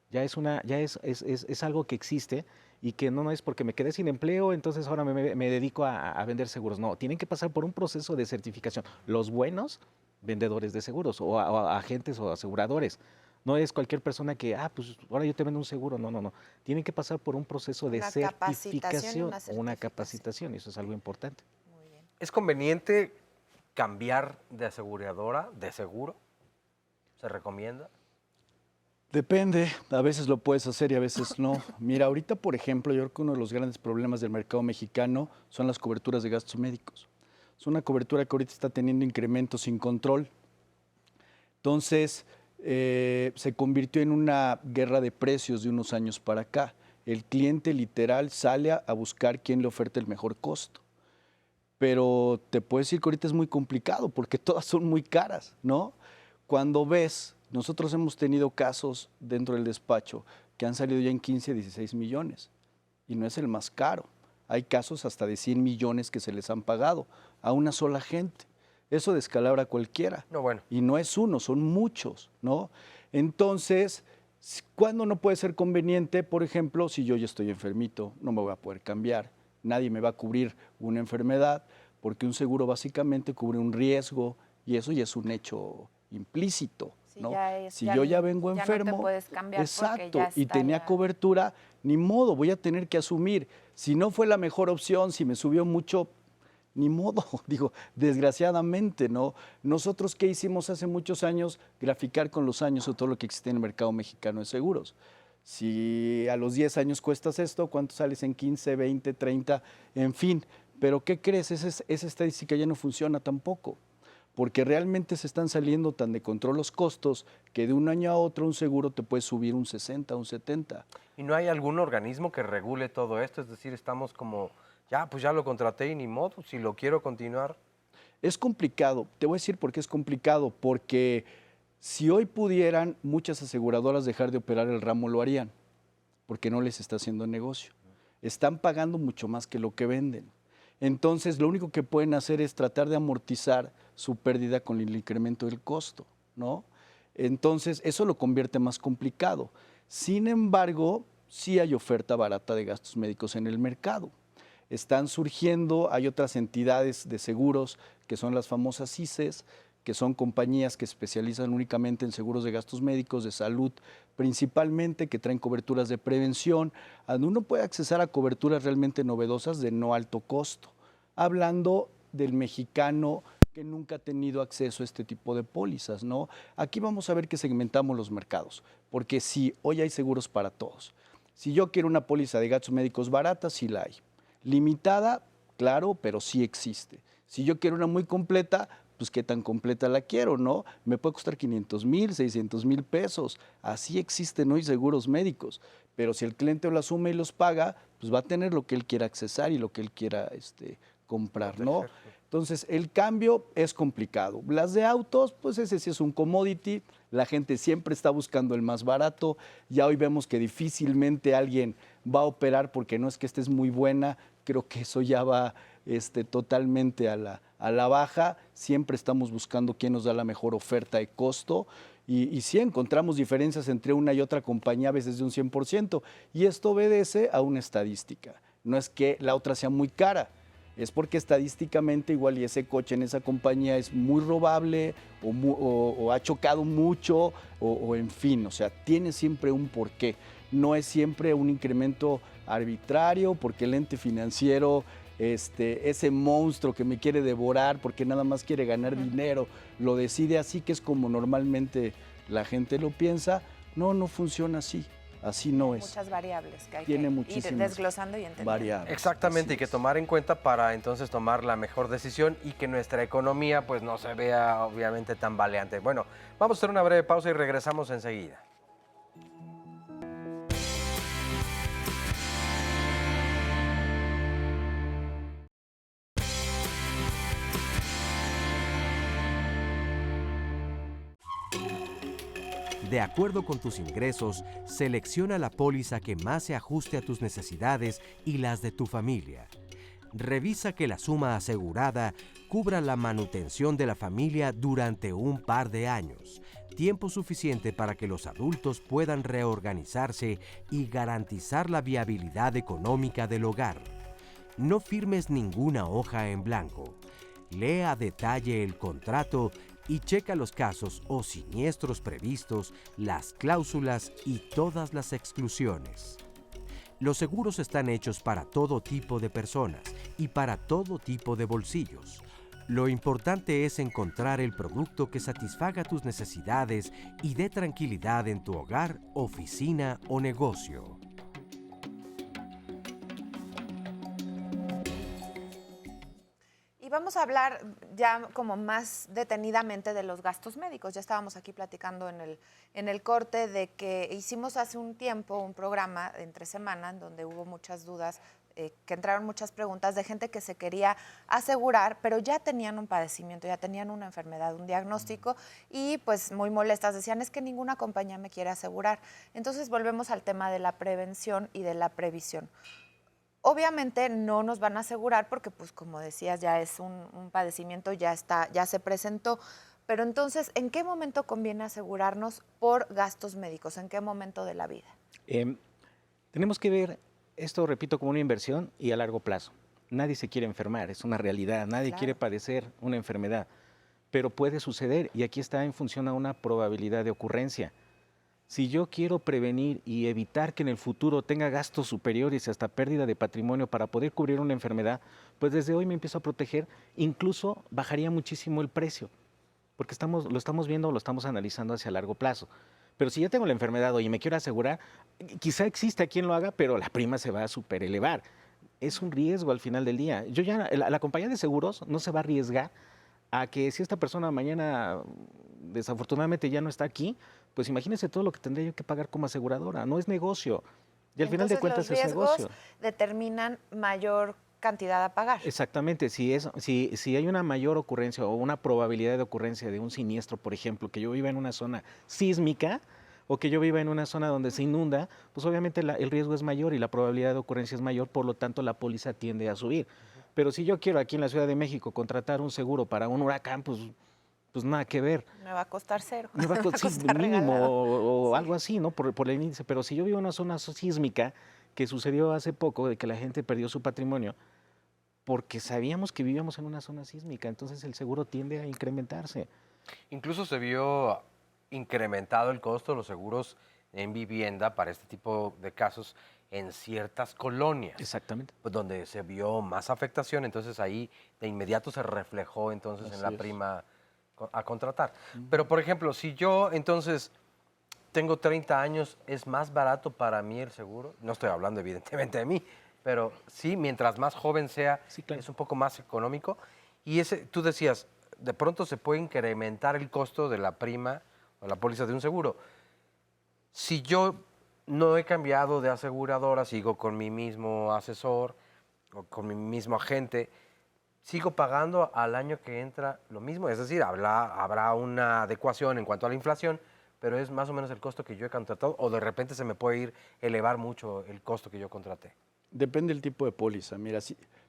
Ya es algo que existe y que no es porque me quedé sin empleo, entonces ahora me dedico a vender seguros. No, tienen que pasar por un proceso de certificación. Los buenos vendedores de seguros o agentes o aseguradores. No es cualquier persona que, pues ahora yo te vendo un seguro. No, no, no. Tienen que pasar por un proceso de certificación o una capacitación. Eso es algo importante. Muy bien. ¿Es conveniente cambiar de aseguradora, de seguro? ¿Se recomienda? Depende, a veces lo puedes hacer y a veces no. Mira, ahorita, por ejemplo, yo creo que uno de los grandes problemas del mercado mexicano son las coberturas de gastos médicos. Es una cobertura que ahorita está teniendo incrementos sin control. Entonces, se convirtió en una guerra de precios de unos años para acá. El cliente literal sale a buscar quién le oferte el mejor costo. Pero te puedo decir que ahorita es muy complicado porque todas son muy caras, ¿no? Cuando ves, nosotros hemos tenido casos dentro del despacho que han salido ya en 15, 16 millones y no es el más caro. Hay casos hasta de 100 millones que se les han pagado a una sola gente. Eso descalabra a cualquiera. No, bueno. Y no es uno, son muchos, ¿no? Entonces, ¿cuándo no puede ser conveniente? Por ejemplo, si yo ya estoy enfermito, no me voy a poder cambiar. Nadie me va a cubrir una enfermedad porque un seguro básicamente cubre un riesgo y eso ya es un hecho implícito, ¿no? Si yo ya vengo enfermo, no te puedes cambiar exacto, ya y tenía cobertura, ni modo, voy a tener que asumir. Si no fue la mejor opción, si me subió mucho, ni modo, digo, desgraciadamente, ¿no? Nosotros, ¿qué hicimos hace muchos años? Graficar con los años todo lo que existe en el mercado mexicano de seguros. Si a los 10 años cuestas esto, ¿cuánto sales en 15, 20, 30? En fin, pero ¿qué crees? Esa estadística ya no funciona tampoco, porque realmente se están saliendo tan de control los costos que de un año a otro un seguro te puede subir un 60, un 70. ¿Y no hay algún organismo que regule todo esto? Es decir, estamos como, pues ya lo contraté y ni modo, si lo quiero continuar. Es complicado, te voy a decir por qué es complicado, porque si hoy pudieran muchas aseguradoras dejar de operar el ramo, lo harían, porque no les está haciendo negocio. Están pagando mucho más que lo que venden. Entonces, lo único que pueden hacer es tratar de amortizar su pérdida con el incremento del costo, ¿no? Entonces, eso lo convierte más complicado. Sin embargo, sí hay oferta barata de gastos médicos en el mercado. Están surgiendo, hay otras entidades de seguros que son las famosas ICES, que son compañías que se especializan únicamente en seguros de gastos médicos, de salud principalmente, que traen coberturas de prevención, donde uno puede accesar a coberturas realmente novedosas de no alto costo. Hablando del mexicano que nunca ha tenido acceso a este tipo de pólizas, ¿no? Aquí vamos a ver que segmentamos los mercados, porque sí, hoy hay seguros para todos. Si yo quiero una póliza de gastos médicos barata, sí la hay. Limitada, claro, pero sí existe. Si yo quiero una muy completa, pues qué tan completa la quiero, ¿no? Me puede costar 500,000, 600,000 pesos. Así existen hoy seguros médicos. Pero si el cliente lo asume y los paga, pues va a tener lo que él quiera accesar y lo que él quiera comprar, ¿no? Entonces, el cambio es complicado. Las de autos, pues ese sí es un commodity. La gente siempre está buscando el más barato. Ya hoy vemos que difícilmente alguien va a operar porque no es que estés muy buena. Creo que eso ya va totalmente a la baja. Siempre estamos buscando quién nos da la mejor oferta de costo. Y sí encontramos diferencias entre una y otra compañía, a veces de un 100%. Y esto obedece a una estadística. No es que la otra sea muy cara. Es porque estadísticamente igual y ese coche en esa compañía es muy robable o ha chocado mucho o en fin, o sea, tiene siempre un porqué. No es siempre un incremento arbitrario porque el ente financiero, ese monstruo que me quiere devorar porque nada más quiere ganar dinero, lo decide así, que es como normalmente la gente lo piensa. No, no funciona así. Así no es. Muchas variables que hay Tiene que ir desglosando y entendiendo. Variables. Exactamente, y que tomar en cuenta para entonces tomar la mejor decisión y que nuestra economía pues no se vea obviamente tan baleante. Bueno, vamos a hacer una breve pausa y regresamos enseguida. De acuerdo con tus ingresos, selecciona la póliza que más se ajuste a tus necesidades y las de tu familia. Revisa que la suma asegurada cubra la manutención de la familia durante un par de años, tiempo suficiente para que los adultos puedan reorganizarse y garantizar la viabilidad económica del hogar. No firmes ninguna hoja en blanco. Lee a detalle el contrato y checa los casos o siniestros previstos, las cláusulas y todas las exclusiones. Los seguros están hechos para todo tipo de personas y para todo tipo de bolsillos. Lo importante es encontrar el producto que satisfaga tus necesidades y dé tranquilidad en tu hogar, oficina o negocio. vamos a hablar ya como más detenidamente de los gastos médicos. Ya estábamos aquí platicando en el corte de que hicimos hace un tiempo un programa entre semana en donde hubo muchas dudas, que entraron muchas preguntas de gente que se quería asegurar, pero ya tenían un padecimiento, ya tenían una enfermedad, un diagnóstico, y pues muy molestas decían, es que ninguna compañía me quiere asegurar. Entonces volvemos al tema de la prevención y de la previsión. Obviamente no nos van a asegurar porque, pues como decías, ya es un padecimiento, ya se presentó. Pero entonces, ¿en qué momento conviene asegurarnos por gastos médicos? ¿En qué momento de la vida? Tenemos que ver esto, repito, como una inversión y a largo plazo. Nadie se quiere enfermar, es una realidad. Nadie quiere padecer una enfermedad, pero puede suceder y aquí está en función a una probabilidad de ocurrencia. Si yo quiero prevenir y evitar que en el futuro tenga gastos superiores y hasta pérdida de patrimonio para poder cubrir una enfermedad, pues desde hoy me empiezo a proteger, incluso bajaría muchísimo el precio, porque lo estamos viendo, lo estamos analizando hacia largo plazo. Pero si ya tengo la enfermedad hoy y me quiero asegurar, quizá exista quien lo haga, pero la prima se va a superelevar. Es un riesgo al final del día. La compañía de seguros no se va a arriesgar a que si esta persona mañana desafortunadamente ya no está aquí, pues imagínense todo lo que tendría yo que pagar como aseguradora. No es negocio. Y al final de cuentas es negocio. Los riesgos determinan mayor cantidad a pagar. Exactamente. Si hay una mayor ocurrencia o una probabilidad de ocurrencia de un siniestro, por ejemplo, que yo viva en una zona sísmica o que yo viva en una zona donde se inunda, pues obviamente el riesgo es mayor y la probabilidad de ocurrencia es mayor, por lo tanto la póliza tiende a subir. Pero si yo quiero aquí en la Ciudad de México contratar un seguro para un huracán, pues nada que ver. Me va a costar cero. Me va a costar mínimo o algo así, ¿no? Por el índice. Pero si yo vivo en una zona sísmica, que sucedió hace poco, de que la gente perdió su patrimonio, porque sabíamos que vivíamos en una zona sísmica, entonces el seguro tiende a incrementarse. Incluso se vio incrementado el costo de los seguros en vivienda para este tipo de casos en ciertas colonias. Exactamente. Pues donde se vio más afectación, entonces ahí de inmediato se reflejó entonces en la prima a contratar. Pero, por ejemplo, si yo entonces tengo 30 años, ¿es más barato para mí el seguro? No estoy hablando evidentemente de mí, pero sí, mientras más joven sea, es un poco más económico. Y tú decías, de pronto se puede incrementar el costo de la prima o la póliza de un seguro. Si yo no he cambiado de aseguradora, sigo con mi mismo asesor o con mi mismo agente, sigo pagando al año que entra lo mismo, es decir, habrá una adecuación en cuanto a la inflación, pero es más o menos el costo que yo he contratado, o de repente se me puede elevar mucho el costo que yo contraté. Depende del tipo de póliza. Mira,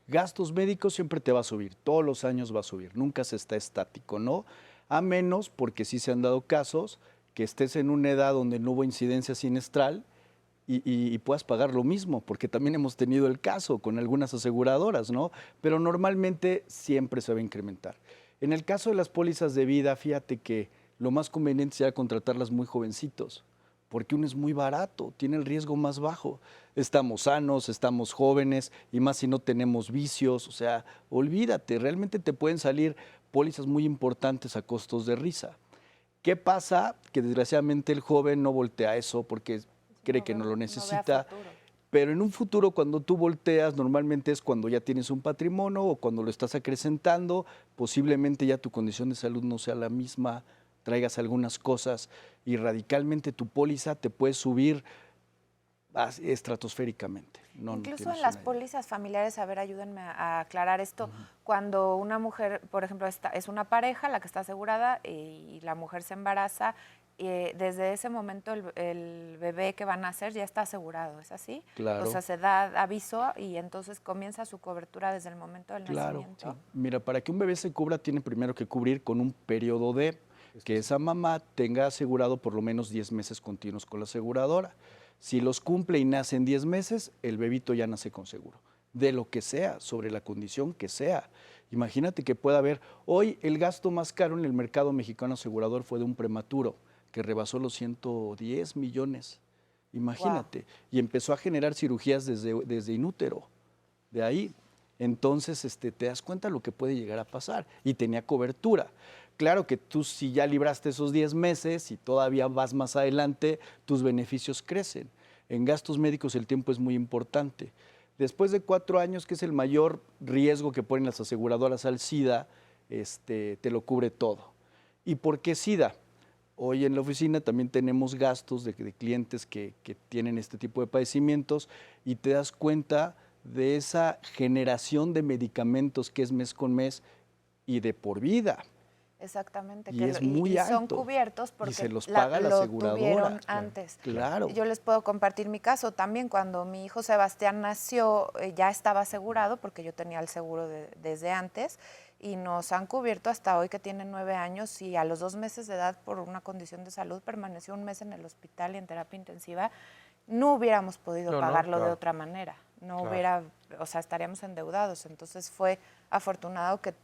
gastos médicos siempre te va a subir, todos los años va a subir, nunca se está estático, ¿no? A menos, porque sí se han dado casos, que estés en una edad donde no hubo incidencia sinestral y puedas pagar lo mismo, porque también hemos tenido el caso con algunas aseguradoras, ¿no? Pero normalmente siempre se va a incrementar. En el caso de las pólizas de vida, fíjate que lo más conveniente será contratarlas muy jovencitos, porque uno es muy barato, tiene el riesgo más bajo. Estamos sanos, estamos jóvenes, y más si no tenemos vicios, o sea, olvídate, realmente te pueden salir pólizas muy importantes a costos de risa. ¿Qué pasa? Que desgraciadamente el joven no voltea eso porque cree que no lo necesita, pero en un futuro cuando tú volteas normalmente es cuando ya tienes un patrimonio o cuando lo estás acrecentando, posiblemente ya tu condición de salud no sea la misma, traigas algunas cosas y radicalmente tu póliza te puede subir estratosféricamente. Incluso en las pólizas familiares, a ver, ayúdenme a aclarar esto, cuando una mujer, por ejemplo, es una pareja la que está asegurada y la mujer se embaraza, desde ese momento el bebé que va a nacer ya está asegurado, ¿es así? Claro. O sea, se da aviso y entonces comienza su cobertura desde el momento del nacimiento. Sí. Mira, para que un bebé se cubra, tiene primero que cubrir con un periodo de que esa mamá tenga asegurado por lo menos 10 meses continuos con la aseguradora. Si los cumple y nace en 10 meses, el bebito ya nace con seguro, de lo que sea, sobre la condición que sea. Imagínate que pueda haber, hoy el gasto más caro en el mercado mexicano asegurador fue de un prematuro, que rebasó los 110 millones, imagínate, wow. Y empezó a generar cirugías desde inútero, de ahí. Entonces te das cuenta lo que puede llegar a pasar, y tenía cobertura. Claro que tú si ya libraste esos 10 meses y todavía vas más adelante, tus beneficios crecen. En gastos médicos el tiempo es muy importante. Después de 4 años, que es el mayor riesgo que ponen las aseguradoras al SIDA, te lo cubre todo. ¿Y por qué SIDA? Hoy en la oficina también tenemos gastos de clientes que tienen este tipo de padecimientos y te das cuenta de esa generación de medicamentos que es mes con mes y de por vida. Exactamente. Y es muy son alto. cubiertos porque Y se los paga la lo aseguradora. tuvieron antes. Claro. Yo les puedo compartir mi caso también. Cuando mi hijo Sebastián nació, ya estaba asegurado porque yo tenía el seguro desde antes y nos han cubierto hasta hoy que tiene 9 años y a los 2 meses de edad por una condición de salud permaneció 1 mes en el hospital y en terapia intensiva. No hubiéramos podido pagarlo de otra manera. No hubiera, o sea, estaríamos endeudados. Entonces fue afortunado que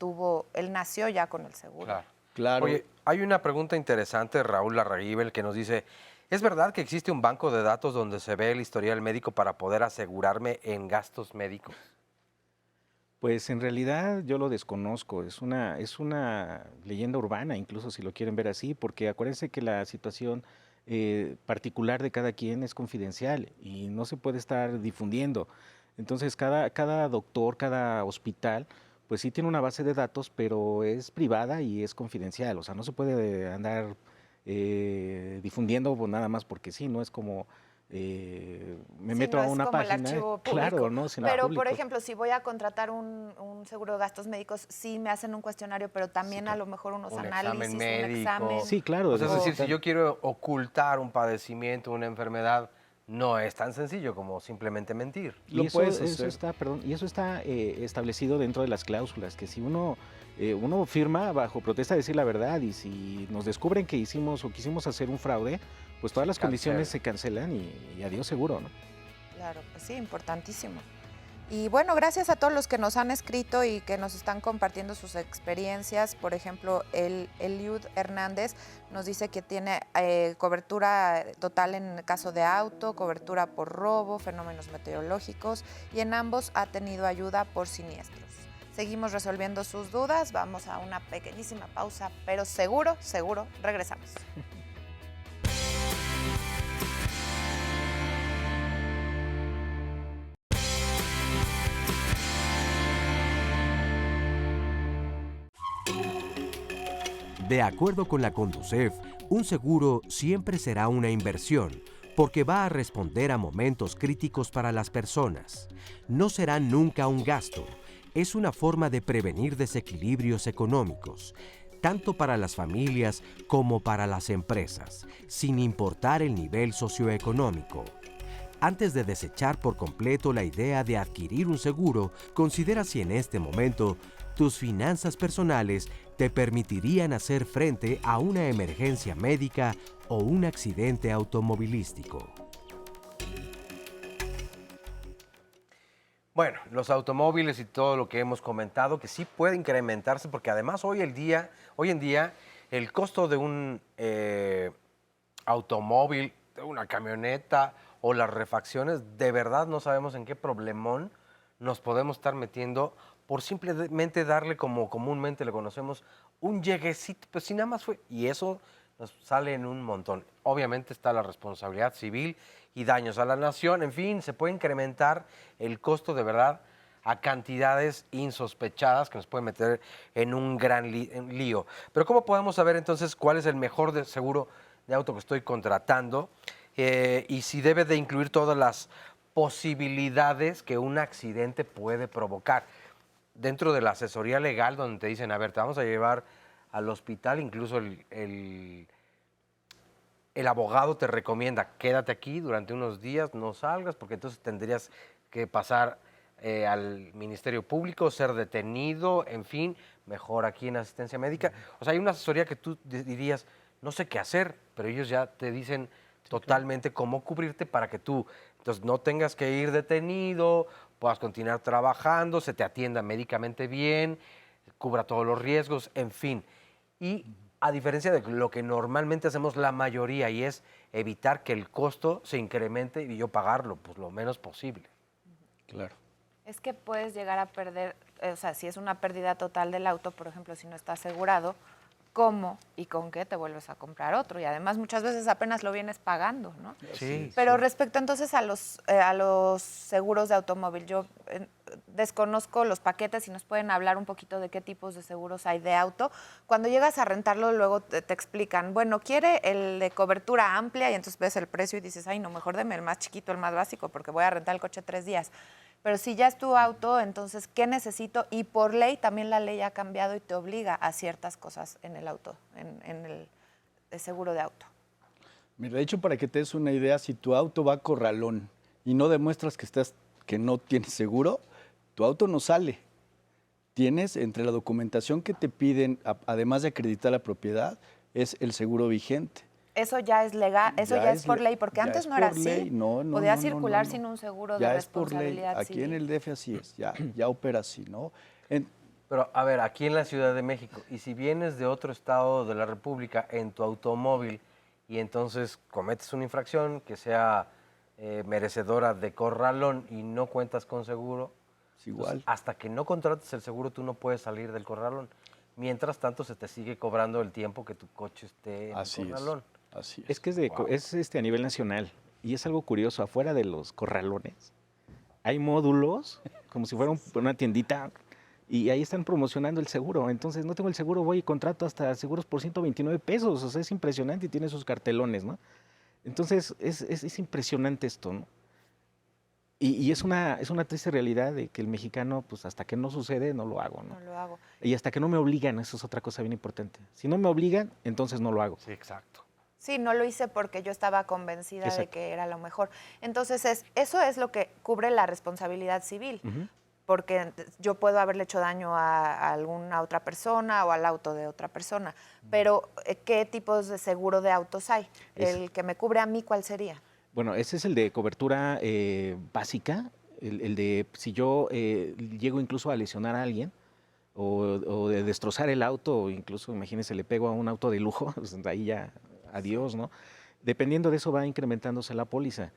él nació ya con el seguro. Claro. Oye, hay una pregunta interesante de Raúl Larraguibel que nos dice, ¿es verdad que existe un banco de datos donde se ve el historial médico para poder asegurarme en gastos médicos? Pues en realidad yo lo desconozco, es una leyenda urbana, incluso si lo quieren ver así, porque acuérdense que la situación particular de cada quien es confidencial y no se puede estar difundiendo. Entonces cada doctor, cada hospital, pues sí tiene una base de datos, pero es privada y es confidencial, o sea, no se puede andar difundiendo nada más porque sí, no es como... me meto a una página, claro, ¿no? Pero, por ejemplo, si voy a contratar un seguro de gastos médicos, sí me hacen un cuestionario, pero también a lo mejor unos análisis, un examen. Sí, claro. O sea, es decir, si yo quiero ocultar un padecimiento, una enfermedad, no es tan sencillo como simplemente mentir. Y eso está establecido dentro de las cláusulas, que si uno firma bajo protesta de decir la verdad y si nos descubren que hicimos o quisimos hacer un fraude, pues todas las condiciones se cancelan y adiós seguro, ¿no? Claro, pues sí, importantísimo. Y bueno, gracias a todos los que nos han escrito y que nos están compartiendo sus experiencias. Por ejemplo, Eliud Hernández nos dice que tiene cobertura total en caso de auto, cobertura por robo, fenómenos meteorológicos y en ambos ha tenido ayuda por siniestros. Seguimos resolviendo sus dudas, vamos a una pequeñísima pausa, pero seguro regresamos. De acuerdo con la Conducef, un seguro siempre será una inversión porque va a responder a momentos críticos para las personas. No será nunca un gasto. Es una forma de prevenir desequilibrios económicos, tanto para las familias como para las empresas, sin importar el nivel socioeconómico. Antes de desechar por completo la idea de adquirir un seguro, considera si en este momento tus finanzas personales te permitirían hacer frente a una emergencia médica o un accidente automovilístico. Bueno, los automóviles y todo lo que hemos comentado, que sí puede incrementarse, porque además hoy en día el costo de un automóvil, de una camioneta o las refacciones, de verdad no sabemos en qué problemón nos podemos estar metiendo por simplemente darle, como comúnmente le conocemos, un lleguecito, pues si nada más fue, y eso nos sale en un montón. Obviamente está la responsabilidad civil y daños a la nación, en fin, se puede incrementar el costo de verdad a cantidades insospechadas que nos pueden meter en un gran lío. Pero ¿cómo podemos saber entonces cuál es el mejor seguro de auto que estoy contratando y si debe de incluir todas las posibilidades que un accidente puede provocar? Dentro de la asesoría legal, donde te dicen, a ver, te vamos a llevar al hospital, incluso el abogado te recomienda, quédate aquí durante unos días, no salgas, porque entonces tendrías que pasar al Ministerio Público, ser detenido, en fin, mejor aquí en asistencia médica. O sea, hay una asesoría que tú dirías, no sé qué hacer, pero ellos ya te dicen totalmente cómo cubrirte para que tú entonces no tengas que ir detenido, puedas continuar trabajando, se te atienda médicamente bien, cubra todos los riesgos, en fin. Y a diferencia de lo que normalmente hacemos la mayoría, y es evitar que el costo se incremente y yo pagarlo pues lo menos posible. Claro. Es que puedes llegar a perder, o sea, si es una pérdida total del auto, por ejemplo, si no está asegurado, cómo y con qué te vuelves a comprar otro. Y además muchas veces apenas lo vienes pagando, ¿no? Sí. Pero respecto entonces a los seguros de automóvil, yo desconozco los paquetes y nos pueden hablar un poquito de qué tipos de seguros hay de auto. Cuando llegas a rentarlo, luego te explican, bueno, quiere el de cobertura amplia y entonces ves el precio y dices, ay, no, mejor deme el más chiquito, el más básico, porque voy a rentar el coche 3 días. Pero si ya es tu auto, entonces, ¿qué necesito? Y por ley, también la ley ha cambiado y te obliga a ciertas cosas en el auto, en el seguro de auto. Mira, de hecho, para que te des una idea, si tu auto va a corralón y no demuestras que no tienes seguro, tu auto no sale. Tienes, entre la documentación que te piden, además de acreditar la propiedad, es el seguro vigente. Eso ya es legal, eso ya es por ley, porque antes no era así. Podía circular sin un seguro de responsabilidad civil. Aquí en el DF así es, ya opera así, ¿no? Pero, a ver, aquí en la Ciudad de México, y si vienes de otro estado de la República en tu automóvil y entonces cometes una infracción que sea merecedora de corralón y no cuentas con seguro, es igual. Pues, hasta que no contrates el seguro tú no puedes salir del corralón. Mientras tanto se te sigue cobrando el tiempo que tu coche esté en el corralón. Así es que es a nivel nacional y es algo curioso. Afuera de los corralones hay módulos como si fuera una tiendita y ahí están promocionando el seguro. Entonces, no tengo el seguro, voy y contrato hasta seguros por 129 pesos. O sea, es impresionante y tiene sus cartelones, ¿no? Entonces, es impresionante esto, ¿no? Y es una triste realidad de que el mexicano, pues hasta que no sucede, no lo hago, ¿no? No lo hago. Y hasta que no me obligan, eso es otra cosa bien importante. Si no me obligan, entonces no lo hago. Sí, exacto. Sí, no lo hice porque yo estaba convencida de que era lo mejor. Entonces, eso es lo que cubre la responsabilidad civil, porque yo puedo haberle hecho daño a alguna otra persona o al auto de otra persona. Pero, ¿qué tipos de seguro de autos hay? El que me cubre a mí, ¿cuál sería? Bueno, ese es el de cobertura básica, el de si yo llego incluso a lesionar a alguien o de destrozar el auto, o incluso, imagínense, le pego a un auto de lujo, pues ahí ya... adiós, ¿no? Dependiendo de eso va incrementándose la póliza.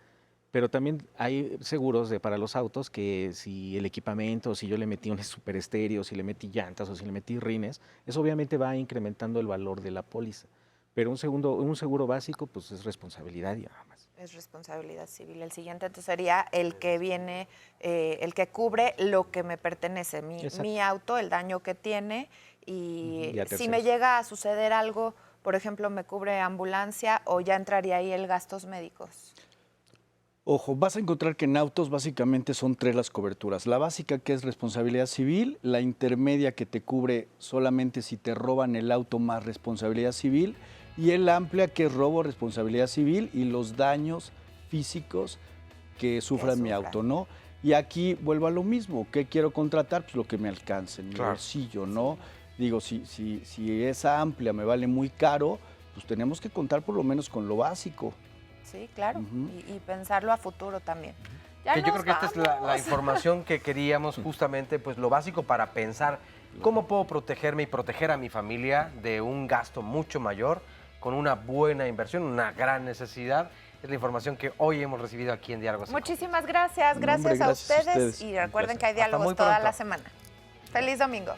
Pero también hay seguros para los autos que si el equipamiento, si yo le metí un superestéreo, si le metí llantas o si le metí rines, eso obviamente va incrementando el valor de la póliza. Pero un seguro básico, pues es responsabilidad y nada más. Es responsabilidad civil. El siguiente entonces sería el que viene, el que cubre lo que me pertenece, mi auto, el daño que tiene y si me llega a suceder algo, por ejemplo, me cubre ambulancia o ya entraría ahí el gastos médicos. Ojo, vas a encontrar que en autos básicamente son 3 las coberturas. La básica, que es responsabilidad civil, la intermedia, que te cubre solamente si te roban el auto más responsabilidad civil, y el amplia, que es robo, responsabilidad civil y los daños físicos que sufra mi auto, ¿no? Y aquí vuelvo a lo mismo. ¿Qué quiero contratar? Pues lo que me alcance en mi bolsillo, ¿no? Digo, si esa amplia me vale muy caro, pues tenemos que contar por lo menos con lo básico. Sí, claro, y pensarlo a futuro también. Yo creo que esta es la información que queríamos, justamente, pues lo básico para pensar cómo puedo protegerme y proteger a mi familia de un gasto mucho mayor con una buena inversión, una gran necesidad. Es la información que hoy hemos recibido aquí en Diálogos. Muchísimas gracias, gracias a ustedes y recuerden que hay diálogos toda la semana. Feliz domingo.